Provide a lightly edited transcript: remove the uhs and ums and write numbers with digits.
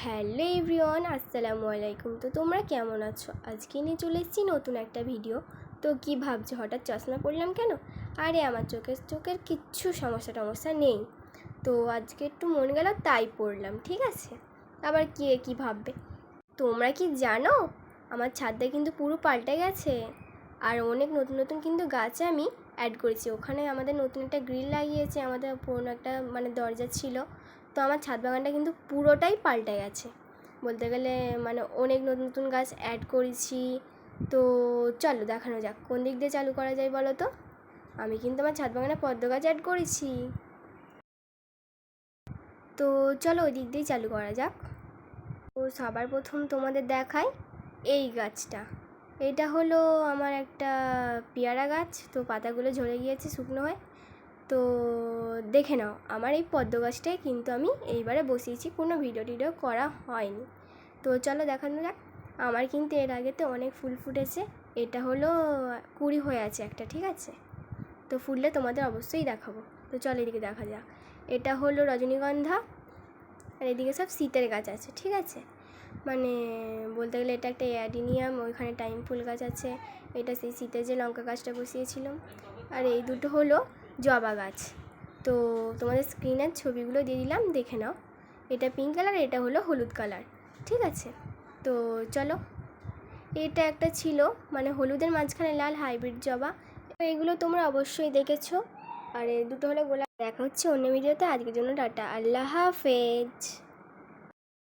Hello everyone, আসসালামু আলাইকুম। তো তোমরা কেমন আছো? আজকে নিয়ে চলে এসেছি নতুন একটা ভিডিও। তো কি ভাবছো হঠাৎ চশমা পরলাম কেন? আরে আমার চোখের কিচ্ছু সমস্যা নেই। তো আজকে একটু মন গেল তাই পরলাম, ঠিক আছে? আবার কি ভাববে? তোমরা কি জানো আমার ছাদটা কিন্তু পুরো পাল্টে গেছে, আর অনেক নতুন নতুন কিন্তু গাছ আমি অ্যাড করেছি। ওখানে আমাদের নতুন একটা গ্রিল লাগিয়েছে, আমাদের পুরনো একটা দরজা ছিল। তো আমার ছাদ বাগানটা কিন্তু পুরোটাই পাল্টে গেছে বলতে গেলে, অনেক নতুন নতুন গাছ অ্যাড করেছি। তো চলো দেখানো যাক কোন দিক দিয়ে চালু করা যায় বলো তো। আমি কিন্তু আমার ছাদ বাগানে পদ্ম গাছ অ্যাড করেছি। তো চলো ওই দিক দিয়েই চালু করা যাক। তো সবার প্রথম তোমাদের দেখাই এই গাছটা। এটা হলো আমার একটা পেয়ারা গাছ। তো পাতাগুলো ঝরে গিয়েছে শুকনো হয়ে। তো দেখে নাও, আমার এই পদ্ম গাছটাই কিন্তু আমি এইবারে বসিয়েছি, কোনো ভিডিও করা হয়নি। তো চলো দেখানো যাক। আমার কিন্তু এর আগেতে অনেক ফুল ফুটেছে। এটা হলো কুড়ি হয়ে আছে একটা, ঠিক আছে? তো ফুললে তোমাদের অবশ্যই দেখাবো। তো চলো এদিকে দেখা যাক। এটা হলো রজনীগন্ধা, আর এদিকে সব শীতের গাছ আছে, ঠিক আছে? বলতে গেলে এটা একটা অ্যাডিনিয়াম, ওইখানে টাইম ফুল গাছ আছে। এটা সেই শীতের যে লঙ্কা গাছটা বসিয়েছিলাম। আর এই দুটো হলো জবা গাছ। তো তোমাদের স্ক্রিনের ছবিগুলো দিয়ে দিলাম, দেখে নাও। এটা পিঙ্ক কালার, এটা হলো হলুদ কালার, ঠিক আছে? তো চলো, এটা একটা ছিল হলুদের মাঝখানে লাল হাইব্রিড জবা। এগুলো তোমরা অবশ্যই দেখেছো। আর এই দুটো হলো গোলাপ। দেখা হচ্ছে অন্য ভিডিওতে। আজকের জন্য টাটা, আল্লাহ হাফেজ।